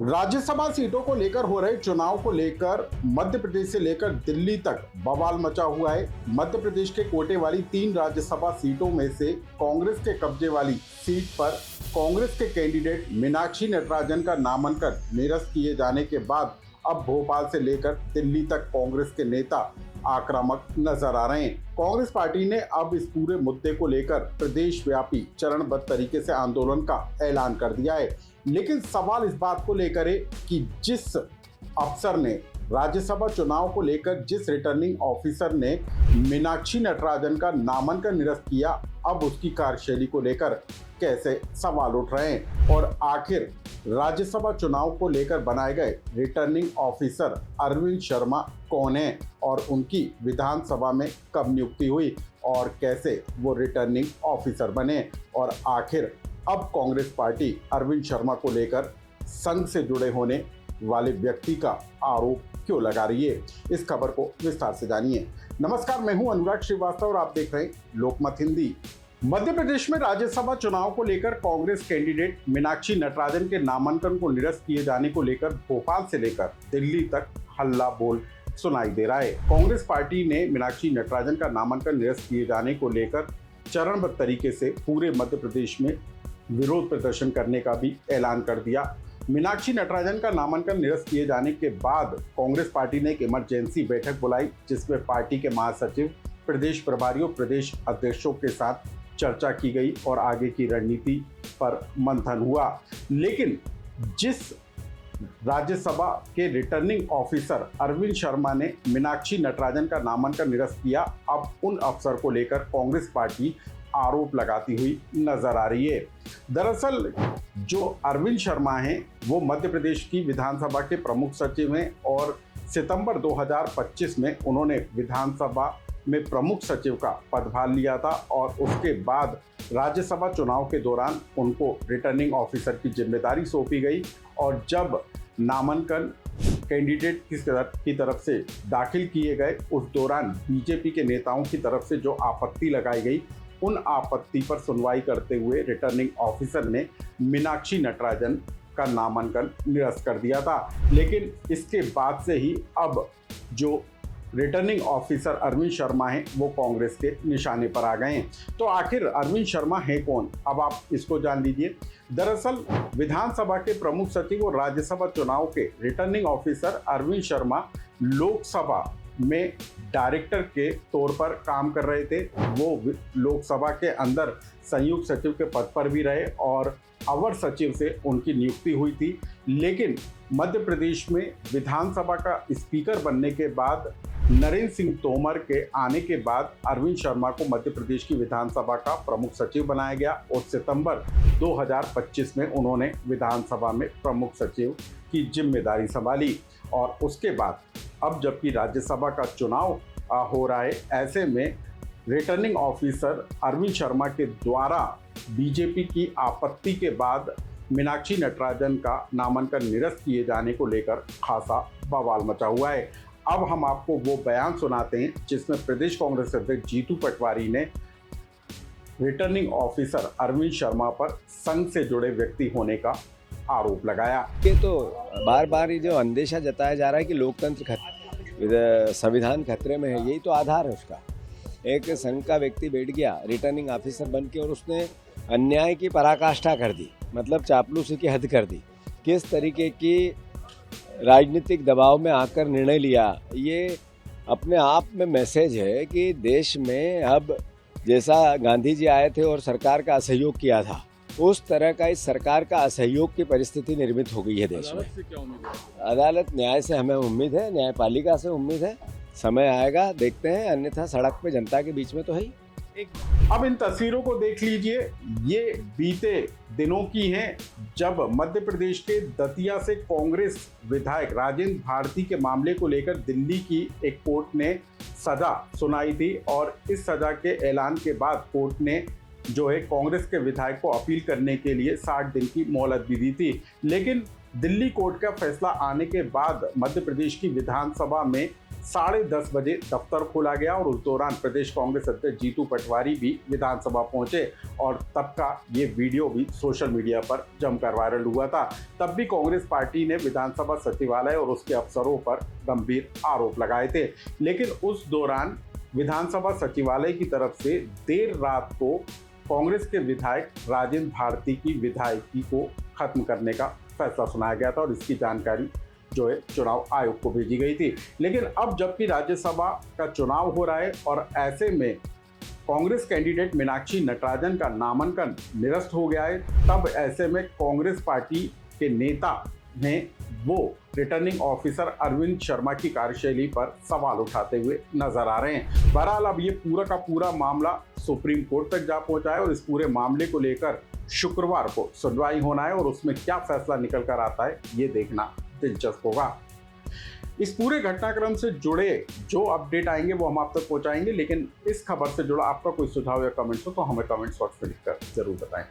राज्यसभा सीटों को लेकर हो रहे चुनाव को लेकर मध्य प्रदेश से लेकर दिल्ली तक बवाल मचा हुआ है। मध्य प्रदेश के कोटे वाली 3 राज्यसभा सीटों में से कांग्रेस के कब्जे वाली सीट पर कांग्रेस के कैंडिडेट मीनाक्षी नटराजन का नामांकन निरस्त किए जाने के बाद अब भोपाल से लेकर दिल्ली तक कांग्रेस के नेता आक्रामक नजर आ रहे हैं। कांग्रेस पार्टी ने अब इस पूरे मुद्दे को लेकर प्रदेश व्यापी चरणबद्ध तरीके से आंदोलन का ऐलान कर दिया है। लेकिन सवाल इस बात को लेकर है कि जिस अफसर ने राज्यसभा चुनाव को लेकर जिस रिटर्निंग ऑफिसर ने मीनाक्षी नटराजन का नामांकन निरस्त किया, अब उसकी कार्यशैली को लेकर कैसे सवाल उठ रहे हैं और आखिर राज्यसभा चुनाव को लेकर बनाए गए रिटर्निंग ऑफिसर अरविंद शर्मा कौन है और उनकी विधानसभा में कब नियुक्ति हुई और कैसे वो रिटर्निंग ऑफिसर बने और आखिर अब कांग्रेस पार्टी अरविंद शर्मा को लेकर संघ से जुड़े होने वाले व्यक्ति का आरोप क्यों लगा रही है, इस खबर को विस्तार से जानिए। नमस्कार, मैं हूं अनुराग श्रीवास्तव और आप देख रहे हैं लोकमत हिंदी। मध्य प्रदेश में राज्यसभा चुनाव को लेकर कांग्रेस कैंडिडेट मीनाक्षी नटराजन के नामांकन को निरस्त किए जाने को लेकर भोपाल से लेकर दिल्ली तक हल्ला बोल सुनाई दे रहा है। कांग्रेस पार्टी ने मीनाक्षी नटराजन का नामांकन निरस्त किए जाने को लेकर चरणबद्ध तरीके से पूरे मध्य प्रदेश में विरोध प्रदर्शन करने का भी ऐलान कर दिया। मीनाक्षी नटराजन का नामांकन निरस्त किए जाने के बाद कांग्रेस पार्टी ने एक इमरजेंसी बैठक बुलाई, जिसमें पार्टी के महासचिव, प्रदेश प्रभारियों, प्रदेश अध्यक्षों के साथ चर्चा की गई और आगे की रणनीति पर मंथन हुआ। लेकिन जिस राज्यसभा के रिटर्निंग ऑफिसर अरविंद शर्मा ने मीनाक्षी नटराजन का नामांकन निरस्त किया, अब उन अफसर को लेकर कांग्रेस पार्टी आरोप लगाती हुई नजर आ रही है। दरअसल जो अरविंद शर्मा हैं वो मध्य प्रदेश की विधानसभा के प्रमुख सचिव हैं और सितंबर 2025 में उन्होंने विधानसभा में प्रमुख सचिव का पदभार लिया था और उसके बाद राज्यसभा चुनाव के दौरान उनको रिटर्निंग ऑफिसर की जिम्मेदारी सौंपी गई और जब नामांकन कैंडिडेट की तरफ से दाखिल किए गए, उस दौरान बीजेपी के नेताओं की तरफ से जो आपत्ति लगाई गई, उन आपत्ति पर सुनवाई करते हुए रिटर्निंग ऑफिसर ने मीनाक्षी नटराजन का नामांकन निरस्त कर दिया था। लेकिन इसके बाद से ही अब जो रिटर्निंग ऑफिसर अरविंद शर्मा हैं वो कांग्रेस के निशाने पर आ गए हैं। तो आखिर अरविंद शर्मा है कौन, अब आप इसको जान लीजिए। दरअसल विधानसभा के प्रमुख सचिव और राज्यसभा चुनाव के रिटर्निंग ऑफिसर अरविंद शर्मा लोकसभा में डायरेक्टर के तौर पर काम कर रहे थे। वो लोकसभा के अंदर संयुक्त सचिव के पद पर भी रहे और अवर सचिव से उनकी नियुक्ति हुई थी। लेकिन मध्य प्रदेश में विधानसभा का स्पीकर बनने के बाद नरेंद्र सिंह तोमर के आने के बाद अरविंद शर्मा को मध्य प्रदेश की विधानसभा का प्रमुख सचिव बनाया गया और सितंबर 2025 में उन्होंने विधानसभा में प्रमुख सचिव की जिम्मेदारी संभाली। और उसके बाद अब जबकि राज्यसभा का चुनाव हो रहा है, ऐसे में रिटर्निंग ऑफिसर अरविंद शर्मा के द्वारा बीजेपी की आपत्ति के बाद मीनाक्षी नटराजन का नामांकन निरस्त किए जाने को लेकर खासा बवाल मचा हुआ है। अब हम आपको वो बयान सुनाते हैं जिसमें प्रदेश कांग्रेस अध्यक्ष जीतू पटवारी ने रिटर्निंग ऑफिसर अरविंद शर्मा पर संघ से जुड़े व्यक्ति होने का आरोप लगाया। ये तो बार बार ये जो अंदेशा जताया जा रहा है कि लोकतंत्र संविधान खतरे में है, यही तो आधार है उसका। एक संघ का व्यक्ति बैठ गया रिटर्निंग ऑफिसर बन के और उसने अन्याय की पराकाष्ठा कर दी, मतलब चापलूसी की हद कर दी। किस तरीके की राजनीतिक दबाव में आकर निर्णय लिया, ये अपने आप में मैसेज है कि देश में अब जैसा गांधी जी आए थे और सरकार का असहयोग किया था, उस तरह का इस सरकार का असहयोग की परिस्थिति निर्मित हो गई है देश में। अदालत से क्या उम्मीद है? अदालत न्याय से हमें उम्मीद है, न्यायपालिका से उम्मीद है, समय आएगा देखते हैं, अन्यथा सड़क पे जनता के बीच में तो है ही। अब इन तस्वीरों को देख लीजिए, ये बीते दिनों की हैं जब मध्य प्रदेश के दतिया से कांग्रेस विधायक राजेंद्र भारती के मामले को लेकर दिल्ली की एक कोर्ट ने सजा सुनाई थी और इस सजा के ऐलान के बाद कोर्ट ने जो है कांग्रेस के विधायक को अपील करने के लिए 60 दिन की मोहलत भी दी थी। लेकिन दिल्ली कोर्ट का फैसला आने के बाद मध्य प्रदेश की विधानसभा में 10:30 बजे दफ्तर खोला गया और उस दौरान प्रदेश कांग्रेस अध्यक्ष जीतू पटवारी भी विधानसभा पहुंचे और तब का ये वीडियो भी सोशल मीडिया पर जमकर वायरल हुआ था। तब भी कांग्रेस पार्टी ने विधानसभा सचिवालय और उसके अफसरों पर गंभीर आरोप लगाए थे, लेकिन उस दौरान विधानसभा सचिवालय की तरफ से देर रात को कांग्रेस के विधायक राजेंद्र भारती की विधायकी को खत्म करने का फैसला सुनाया गया था और इसकी जानकारी जो है चुनाव आयोग को भेजी गई थी। लेकिन अब जबकि राज्यसभा का चुनाव हो रहा है और ऐसे में कांग्रेस कैंडिडेट मीनाक्षी नटराजन का नामांकन निरस्त हो गया है, तब ऐसे में कांग्रेस पार्टी के नेता ने वो रिटर्निंग ऑफिसर अरविंद शर्मा की कार्यशैली पर सवाल उठाते हुए नजर आ रहे हैं। बहरहाल अब ये पूरा का पूरा मामला सुप्रीम कोर्ट तक जा पहुंचा है और इस पूरे मामले को लेकर शुक्रवार को सुनवाई होना है और उसमें क्या फैसला निकल कर आता है ये देखना दिलचस्प होगा। इस पूरे घटनाक्रम से जुड़े जो अपडेट आएंगे वो हम आप तक पहुंचाएंगे, लेकिन इस खबर से जुड़ा आपका कोई सुझाव या कमेंट्स हो तो हमें कमेंट्स बॉक्स में लिखकर जरूर बताएं।